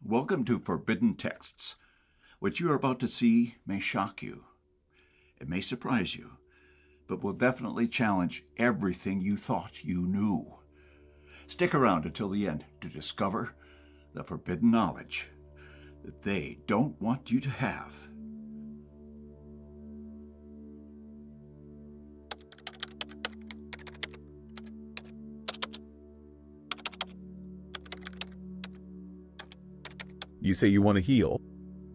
Welcome to Forbidden Texts. What you are about to see may shock you. It may surprise you, but will definitely challenge everything you thought you knew. Stick around until the end to discover the forbidden knowledge that they don't want you to have. You say you want to heal,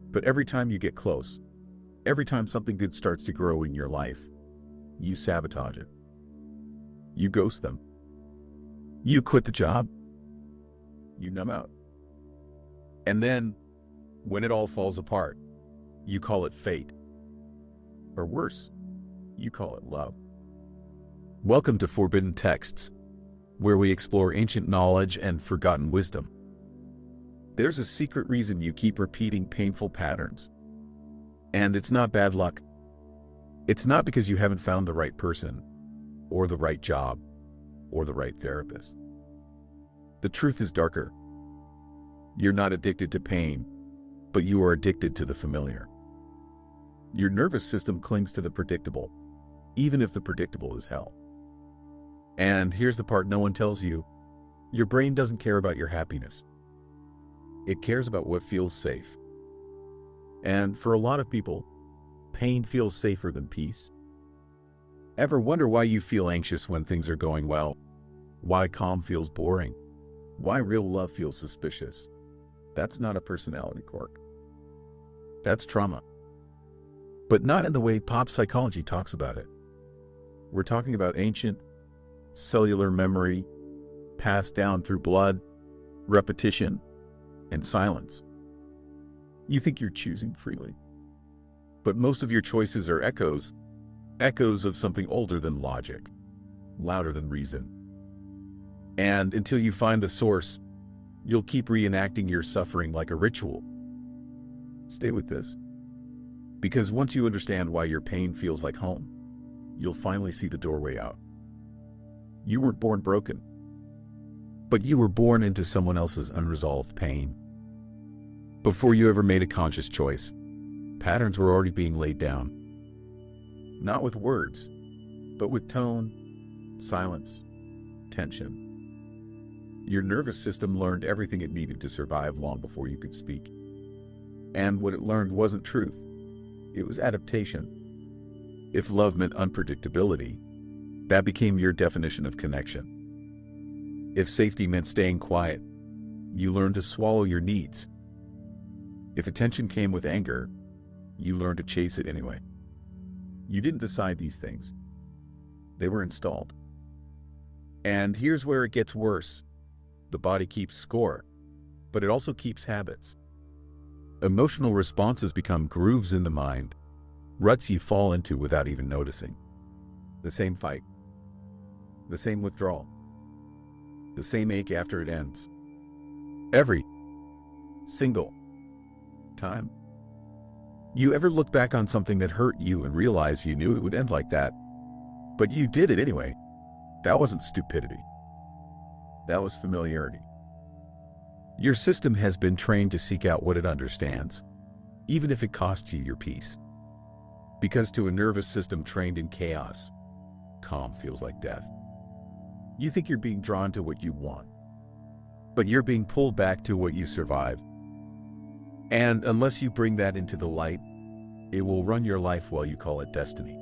but every time you get close, every time something good starts to grow in your life, you sabotage it. You ghost them. You quit the job. You numb out. And then, when it all falls apart, you call it fate. Or worse, you call it love. Welcome to Forbidden Texts, where we explore ancient knowledge and forgotten wisdom. There's a secret reason you keep repeating painful patterns. And it's not bad luck. It's not because you haven't found the right person, or the right job, or the right therapist. The truth is darker. You're not addicted to pain, but you are addicted to the familiar. Your nervous system clings to the predictable, even if the predictable is hell. And here's the part no one tells you. Your brain doesn't care about your happiness. It cares about what feels safe. And for a lot of people, pain feels safer than peace. Ever wonder why you feel anxious when things are going well? Why calm feels boring? Why real love feels suspicious? That's not a personality quirk. That's trauma. But not in the way pop psychology talks about it. We're talking about ancient, cellular memory, passed down through blood, repetition, and silence. You think you're choosing freely. But most of your choices are echoes of something older than logic, louder than reason. And until you find the source, you'll keep reenacting your suffering like a ritual. Stay with this. Because once you understand why your pain feels like home, you'll finally see the doorway out. You weren't born broken, but you were born into someone else's unresolved pain. Before you ever made a conscious choice, patterns were already being laid down. Not with words, but with tone, silence, tension. Your nervous system learned everything it needed to survive long before you could speak. And what it learned wasn't truth. It was adaptation. If love meant unpredictability, that became your definition of connection. If safety meant staying quiet, you learned to swallow your needs. If attention came with anger, you learned to chase it anyway. You didn't decide these things. They were installed. And here's where it gets worse. The body keeps score, but it also keeps habits. Emotional responses become grooves in the mind, ruts you fall into without even noticing. The same fight, the same withdrawal, the same ache after it ends. Every single time. You ever look back on something that hurt you and realize you knew it would end like that, but you did it anyway? That wasn't stupidity. That was familiarity. Your system has been trained to seek out what it understands, even if it costs you your peace. Because to a nervous system trained in chaos, calm feels like death. You think you're being drawn to what you want, but you're being pulled back to what you survived. And unless you bring that into the light, it will run your life while you call it destiny.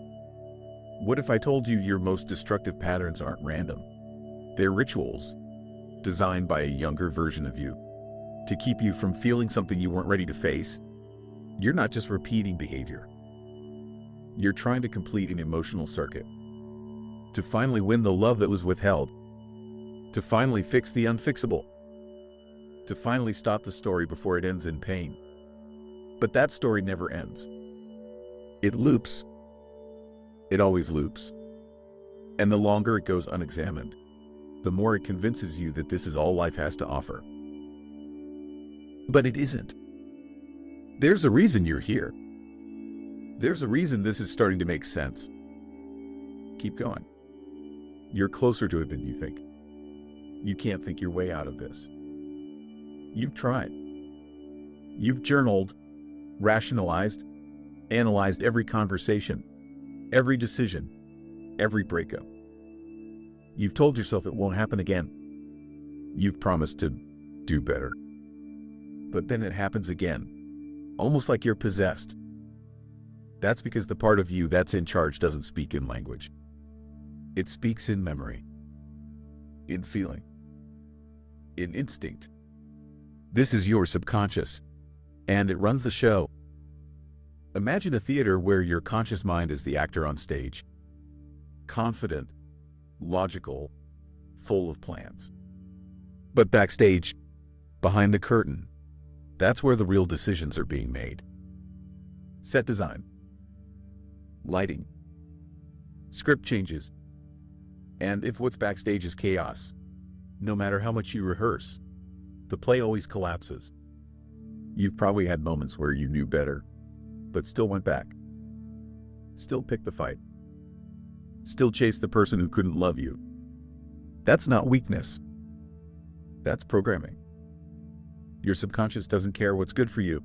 What if I told you your most destructive patterns aren't random? They're rituals, designed by a younger version of you, to keep you from feeling something you weren't ready to face. You're not just repeating behavior. You're trying to complete an emotional circuit, to finally win the love that was withheld, to finally fix the unfixable, to finally stop the story before it ends in pain. But that story never ends. It loops. It always loops. And the longer it goes unexamined, the more it convinces you that this is all life has to offer. But it isn't. There's a reason you're here. There's a reason this is starting to make sense. Keep going. You're closer to it than you think. You can't think your way out of this. You've tried. You've journaled, rationalized, analyzed every conversation, every decision, every breakup. You've told yourself it won't happen again. You've promised to do better. But then it happens again, almost like you're possessed. That's because the part of you that's in charge doesn't speak in language. It speaks in memory, in feeling, in instinct. This is your subconscious, and it runs the show. Imagine a theater where your conscious mind is the actor on stage. Confident, logical, full of plans. But backstage, behind the curtain, that's where the real decisions are being made. Set design, lighting, script changes, and if what's backstage is chaos, no matter how much you rehearse, the play always collapses. You've probably had moments where you knew better, but still went back. Still picked the fight. Still chased the person who couldn't love you. That's not weakness. That's programming. Your subconscious doesn't care what's good for you.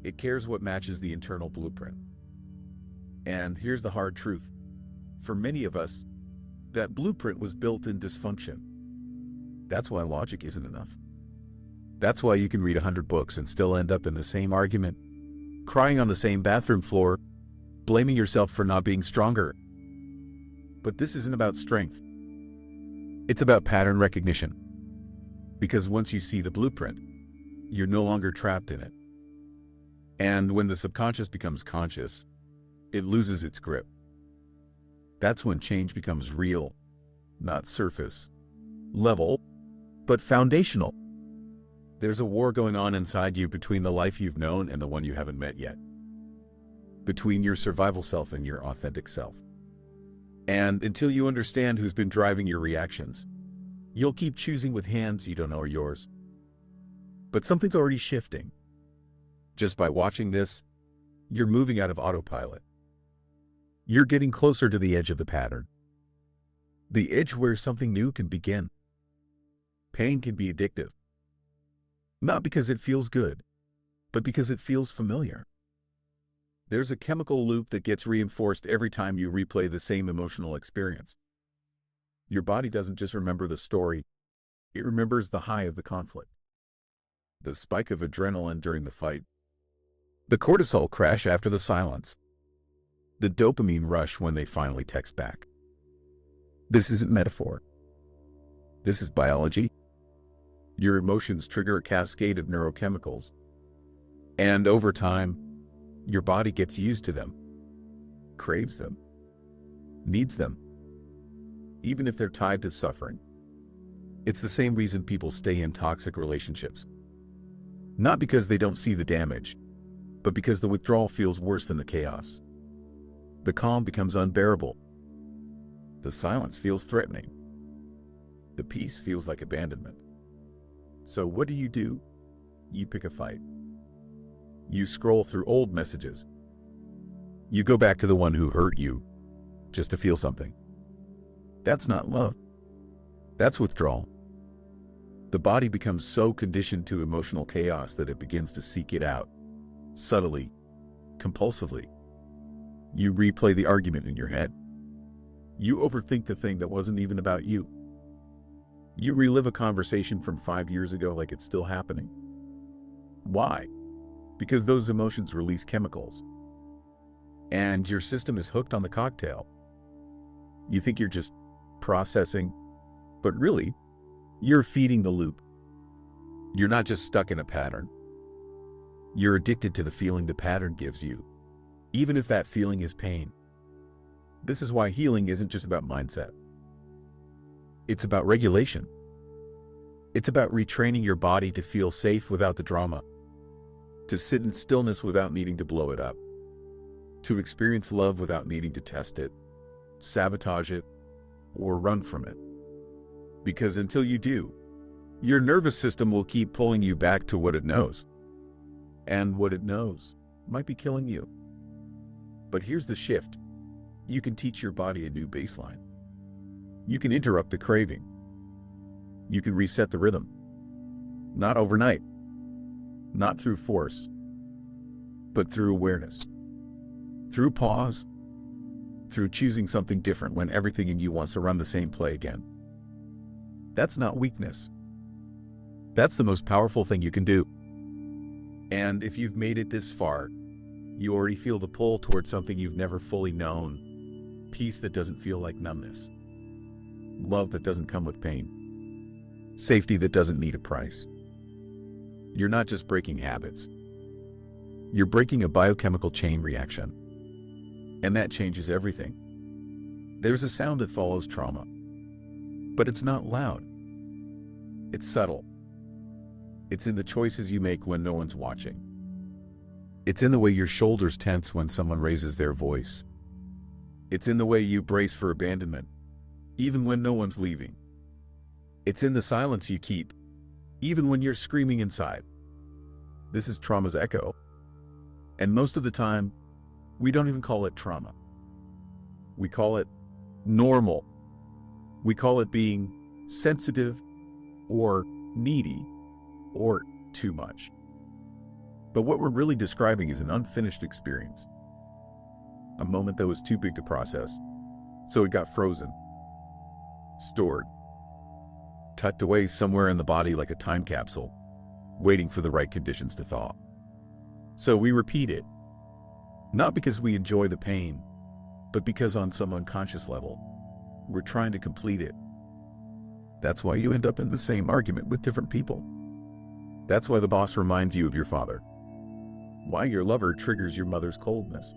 It cares what matches the internal blueprint. And here's the hard truth. For many of us, that blueprint was built in dysfunction. That's why logic isn't enough. That's why you can read 100 books and still end up in the same argument, crying on the same bathroom floor, blaming yourself for not being stronger. But this isn't about strength. It's about pattern recognition. Because once you see the blueprint, you're no longer trapped in it. And when the subconscious becomes conscious, it loses its grip. That's when change becomes real, not surface level, but foundational. There's a war going on inside you between the life you've known and the one you haven't met yet. Between your survival self and your authentic self. And until you understand who's been driving your reactions, you'll keep choosing with hands you don't know are yours. But something's already shifting. Just by watching this, you're moving out of autopilot. You're getting closer to the edge of the pattern. The edge where something new can begin. Pain can be addictive. Not because it feels good, but because it feels familiar. There's a chemical loop that gets reinforced every time you replay the same emotional experience. Your body doesn't just remember the story, it remembers the high of the conflict. The spike of adrenaline during the fight. The cortisol crash after the silence. The dopamine rush when they finally text back. This isn't metaphor. This is biology. Your emotions trigger a cascade of neurochemicals. And over time, your body gets used to them, craves them, needs them, even if they're tied to suffering. It's the same reason people stay in toxic relationships. Not because they don't see the damage, but because the withdrawal feels worse than the chaos. The calm becomes unbearable. The silence feels threatening. The peace feels like abandonment. So what do? You pick a fight. You scroll through old messages. You go back to the one who hurt you, just to feel something. That's not love. That's withdrawal. The body becomes so conditioned to emotional chaos that it begins to seek it out, subtly, compulsively. You replay the argument in your head. You overthink the thing that wasn't even about you. You relive a conversation from 5 years ago like it's still happening. Why? Because those emotions release chemicals. And your system is hooked on the cocktail. You think you're just processing, but really, you're feeding the loop. You're not just stuck in a pattern. You're addicted to the feeling the pattern gives you, even if that feeling is pain. This is why healing isn't just about mindset. It's about regulation. It's about retraining your body to feel safe without the drama, to sit in stillness without needing to blow it up, to experience love without needing to test it, sabotage it, or run from it. Because until you do, your nervous system will keep pulling you back to what it knows. And what it knows might be killing you. But here's the shift. You can teach your body a new baseline. You can interrupt the craving. You can reset the rhythm. Not overnight. not through force, but through awareness, through pause, through choosing something different when everything in you wants to run the same play again. That's not weakness. That's the most powerful thing you can do. And if you've made it this far, you already feel the pull towards something you've never fully known, peace that doesn't feel like numbness, love that doesn't come with pain, safety that doesn't need a price. You're not just breaking habits. You're breaking a biochemical chain reaction. And that changes everything. There's a sound that follows trauma, but it's not loud. It's subtle. It's in the choices you make when no one's watching. It's in the way your shoulders tense when someone raises their voice. It's in the way you brace for abandonment, even when no one's leaving. It's in the silence you keep, even when you're screaming inside. This is trauma's echo. And most of the time, we don't even call it trauma. We call it normal. We call it being sensitive or needy or too much. But what we're really describing is an unfinished experience. A moment that was too big to process, so it got frozen, stored, tucked away somewhere in the body like a time capsule, waiting for the right conditions to thaw. So we repeat it, not because we enjoy the pain, but because on some unconscious level, we're trying to complete it. That's why you end up in the same argument with different people. That's why the boss reminds you of your father. Why your lover triggers your mother's coldness.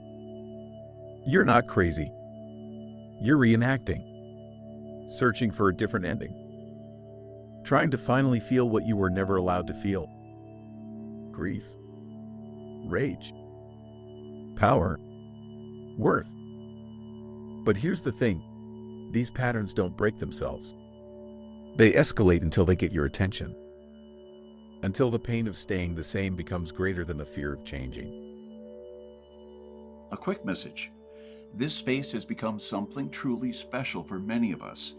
You're not crazy. You're reenacting, searching for a different ending, trying to finally feel what you were never allowed to feel. Grief, rage, power, worth. But here's the thing, these patterns don't break themselves. They escalate until they get your attention, until the pain of staying the same becomes greater than the fear of changing. A quick message. This space has become something truly special for many of us.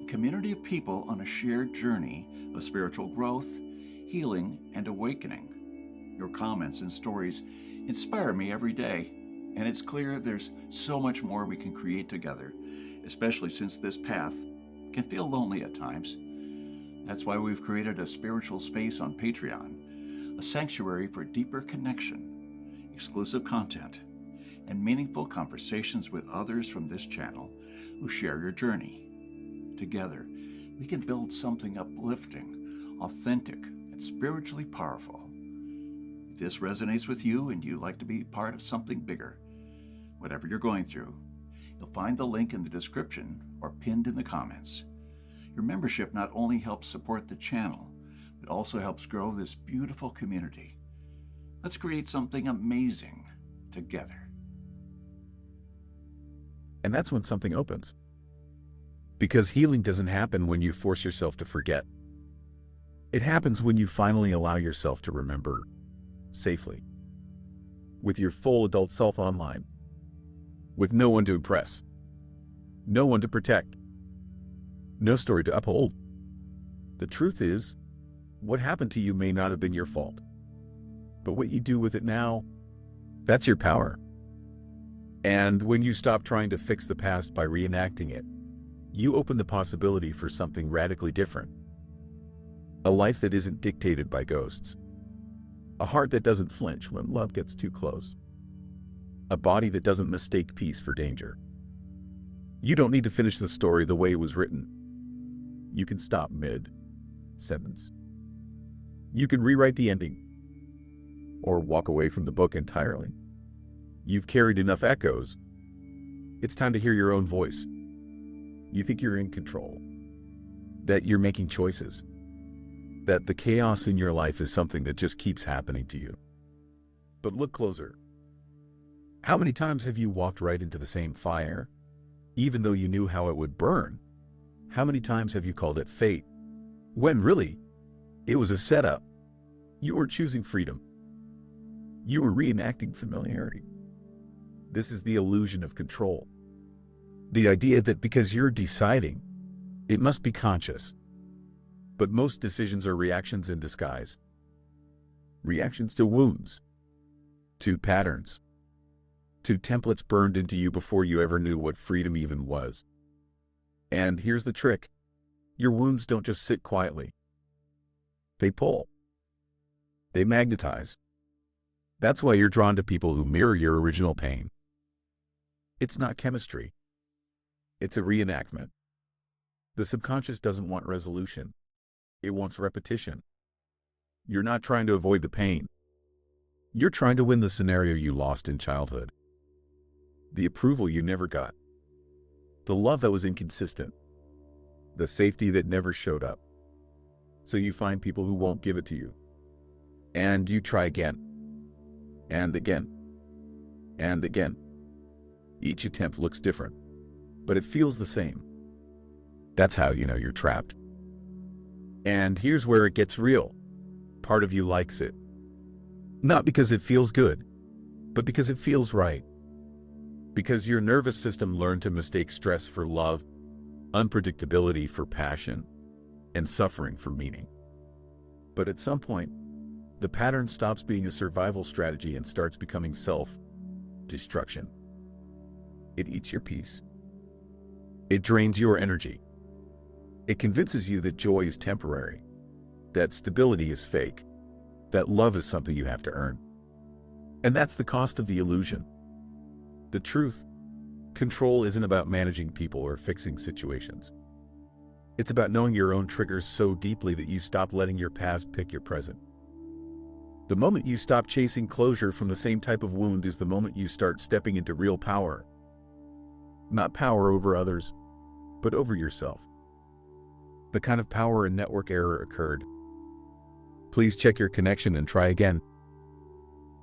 A community of people on a shared journey of spiritual growth, healing, and awakening. Your comments and stories inspire me every day, and it's clear there's so much more we can create together, especially since this path can feel lonely at times. That's why we've created a spiritual space on Patreon, a sanctuary for deeper connection, exclusive content, and meaningful conversations with others from this channel who share your journey. Together, we can build something uplifting, authentic, and spiritually powerful. If this resonates with you and you'd like to be part of something bigger, whatever you're going through, you'll find the link in the description or pinned in the comments. Your membership not only helps support the channel, but also helps grow this beautiful community. Let's create something amazing together. And that's when something opens. Because healing doesn't happen when you force yourself to forget. It happens when you finally allow yourself to remember safely, with your full adult self online, with no one to impress, no one to protect, no story to uphold. The truth is, what happened to you may not have been your fault, but what you do with it now, that's your power. And when you stop trying to fix the past by reenacting it, you open the possibility for something radically different. A life that isn't dictated by ghosts. A heart that doesn't flinch when love gets too close. A body that doesn't mistake peace for danger. You don't need to finish the story the way it was written. You can stop mid-sentence. You can rewrite the ending, or walk away from the book entirely. You've carried enough echoes. It's time to hear your own voice. You think you're in control, that you're making choices, that the chaos in your life is something that just keeps happening to you. But look closer. How many times have you walked right into the same fire, even though you knew how it would burn? How many times have you called it fate, when really, it was a setup? You were choosing freedom. You were reenacting familiarity. This is the illusion of control. The idea that because you're deciding, it must be conscious. But most decisions are reactions in disguise. reactions to wounds, to patterns, to templates burned into you before you ever knew what freedom even was. And here's the trick. Your wounds don't just sit quietly. They pull. They magnetize. That's why you're drawn to people who mirror your original pain. It's not chemistry. It's a reenactment. The subconscious doesn't want resolution. It wants repetition. You're not trying to avoid the pain. You're trying to win the scenario you lost in childhood. The approval you never got. The love that was inconsistent. The safety that never showed up. So you find people who won't give it to you. And you try again. And again. And again. Each attempt looks different, but it feels the same. That's how you know you're trapped. And here's where it gets real. Part of you likes it. Not because it feels good, but because it feels right. Because your nervous system learned to mistake stress for love, unpredictability for passion, and suffering for meaning. But at some point, the pattern stops being a survival strategy and starts becoming self-destruction. It eats your peace. It drains your energy. It convinces you that joy is temporary, that stability is fake, that love is something you have to earn. And that's the cost of the illusion. The truth, control isn't about managing people or fixing situations. It's about knowing your own triggers so deeply that you stop letting your past pick your present. The moment you stop chasing closure from the same type of wound is the moment you start stepping into real power. Not power over others, but over yourself. The kind of power a network error occurred. Please check your connection and try again.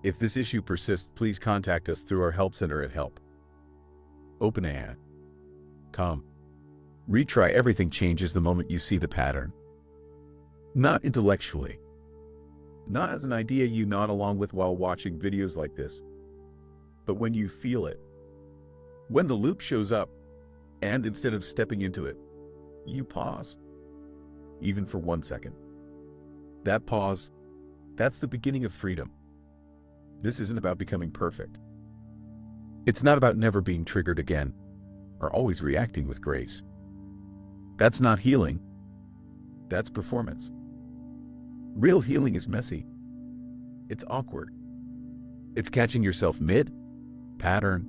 If this issue persists, please contact us through our help center at help.openai.com. Retry everything changes the moment you see the pattern. Not intellectually. Not as an idea you nod along with while watching videos like this, but when you feel it. When the loop shows up, and instead of stepping into it, you pause. Even for 1 second. That pause, that's the beginning of freedom. This isn't about becoming perfect. It's not about never being triggered again, or always reacting with grace. That's not healing. That's performance. Real healing is messy. It's awkward. It's catching yourself mid-pattern,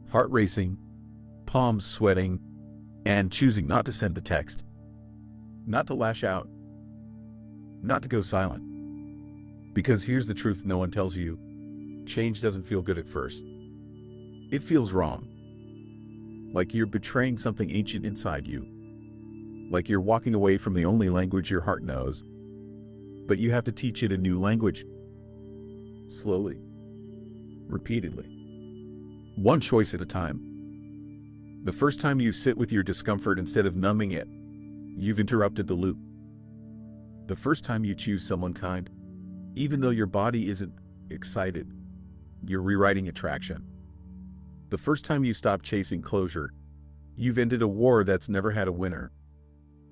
heart racing, palms sweating, and choosing not to send the text. Not to lash out. Not to go silent. Because here's the truth no one tells you. Change doesn't feel good at first. It feels wrong. Like you're betraying something ancient inside you. Like you're walking away from the only language your heart knows. But you have to teach it a new language. Slowly. Repeatedly. One choice at a time. The first time you sit with your discomfort instead of numbing it, you've interrupted the loop. The first time you choose someone kind, even though your body isn't excited, you're rewriting attraction. The first time you stop chasing closure, you've ended a war that's never had a winner.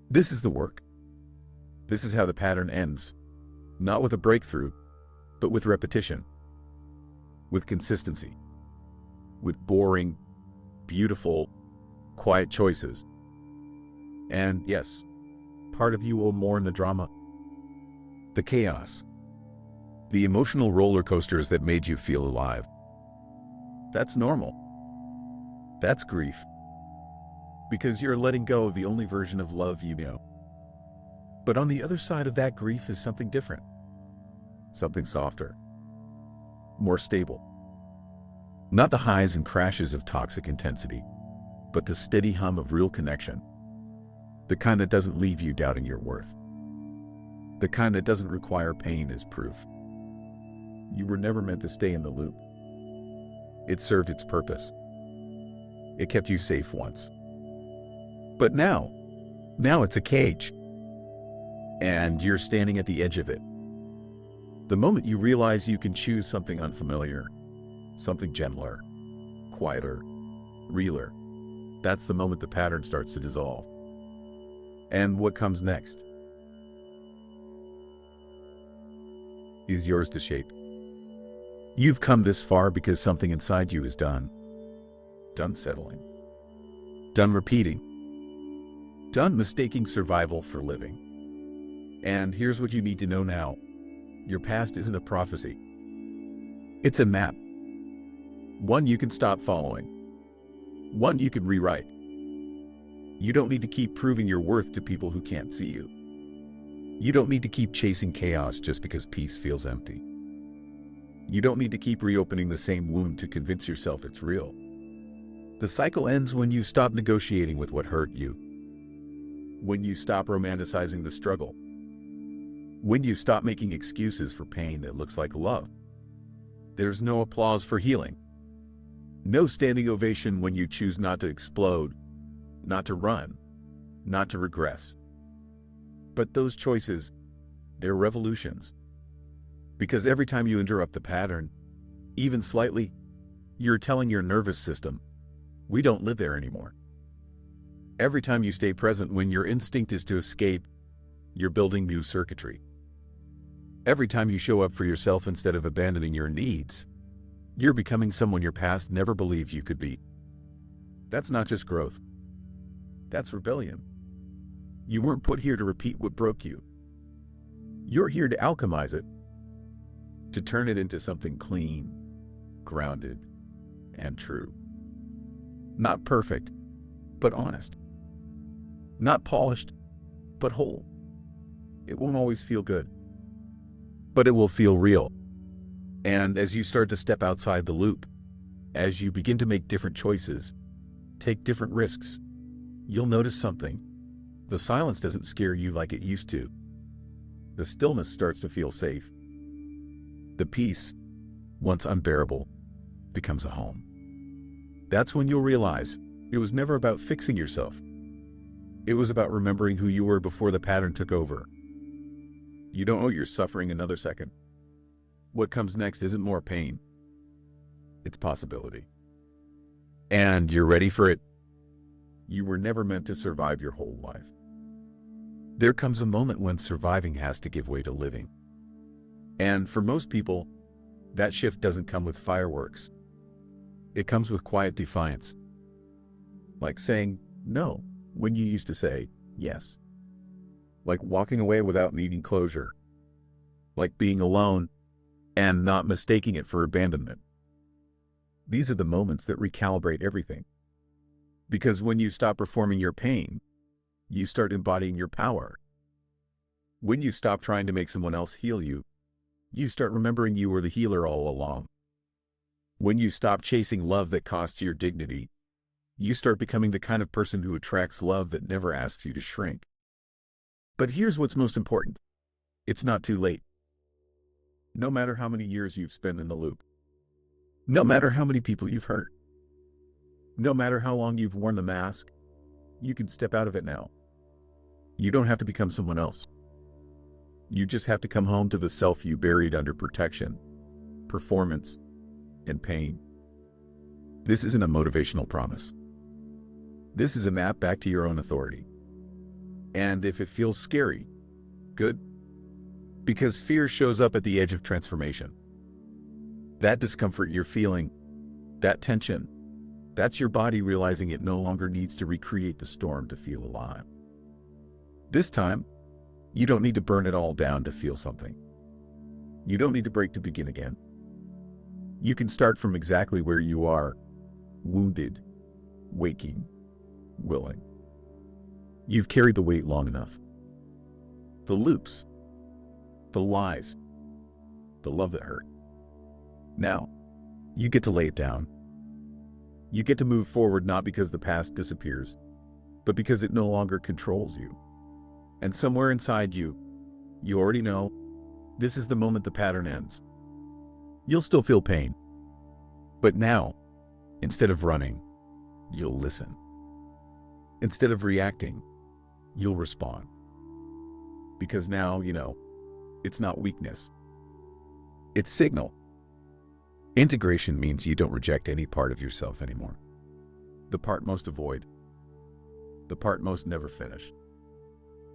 This is the work. This is how the pattern ends. Not with a breakthrough, but with repetition. With consistency. With boring, beautiful, quiet choices. And yes, part of you will mourn the drama. The chaos. The emotional roller coasters that made you feel alive. That's normal. That's grief. Because you're letting go of the only version of love you know. But on the other side of that grief is something different. Something softer. More stable. Not the highs and crashes of toxic intensity, but the steady hum of real connection. The kind that doesn't leave you doubting your worth. The kind that doesn't require pain as proof. You were never meant to stay in the loop. It served its purpose. It kept you safe once. But now it's a cage. And you're standing at the edge of it. The moment you realize you can choose something unfamiliar, something gentler, quieter, realer, that's the moment the pattern starts to dissolve. And what comes next? is yours to shape. You've come this far because something inside you is done. Done settling. Done repeating. Done mistaking survival for living. And here's what you need to know now. Your past isn't a prophecy. It's a map. One you can stop following. One you can rewrite. You don't need to keep proving your worth to people who can't see you. You don't need to keep chasing chaos just because peace feels empty. You don't need to keep reopening the same wound to convince yourself it's real. The cycle ends when you stop negotiating with what hurt you. When you stop romanticizing the struggle. When you stop making excuses for pain that looks like love. There's no applause for healing. No standing ovation when you choose not to explode, not to run, not to regress. But those choices, they're revolutions. Because every time you interrupt the pattern, even slightly, you're telling your nervous system, we don't live there anymore. Every time you stay present when your instinct is to escape, you're building new circuitry. Every time you show up for yourself instead of abandoning your needs, you're becoming someone your past never believed you could be. That's not just growth. That's rebellion. You weren't put here to repeat what broke you. You're here to alchemize it, to turn it into something clean, grounded, and true. Not perfect, but honest. Not polished, but whole. It won't always feel good, but it will feel real. And as you start to step outside the loop, as you begin to make different choices, take different risks, you'll notice something. The silence doesn't scare you like it used to. The stillness starts to feel safe. The peace, once unbearable, becomes a home. That's when you'll realize it was never about fixing yourself. It was about remembering who you were before the pattern took over. You don't owe your suffering another second. What comes next isn't more pain. It's possibility. And you're ready for it. You were never meant to survive your whole life. There comes a moment when surviving has to give way to living. And for most people, that shift doesn't come with fireworks. It comes with quiet defiance. Like saying no when you used to say yes. Like walking away without needing closure. Like being alone and not mistaking it for abandonment. These are the moments that recalibrate everything. Because when you stop performing your pain, you start embodying your power. When you stop trying to make someone else heal you, you start remembering you were the healer all along. When you stop chasing love that costs your dignity, you start becoming the kind of person who attracts love that never asks you to shrink. But here's what's most important. It's not too late. No matter how many years you've spent in the loop, no matter how many people you've hurt, no matter how long you've worn the mask, you can step out of it now. You don't have to become someone else. You just have to come home to the self you buried under protection, performance, and pain. This isn't a motivational promise. This is a map back to your own authority. And if it feels scary, good. Because fear shows up at the edge of transformation. That discomfort you're feeling, that tension, that's your body realizing it no longer needs to recreate the storm to feel alive. This time, you don't need to burn it all down to feel something. You don't need to break to begin again. You can start from exactly where you are, wounded, waking, willing. You've carried the weight long enough. The loops, the lies, the love that hurt. Now, you get to lay it down. You get to move forward not because the past disappears, but because it no longer controls you. And somewhere inside you, you already know this is the moment the pattern ends. You'll still feel pain. But now, instead of running, you'll listen. Instead of reacting, you'll respond. Because now, you know, it's not weakness. It's signal. Integration means you don't reject any part of yourself anymore. The part most avoid. The part most never finish.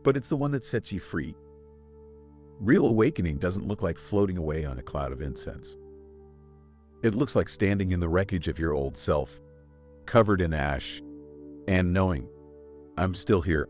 But it's the one that sets you free. Real awakening doesn't look like floating away on a cloud of incense. It looks like standing in the wreckage of your old self, covered in ash, and knowing, I'm still here.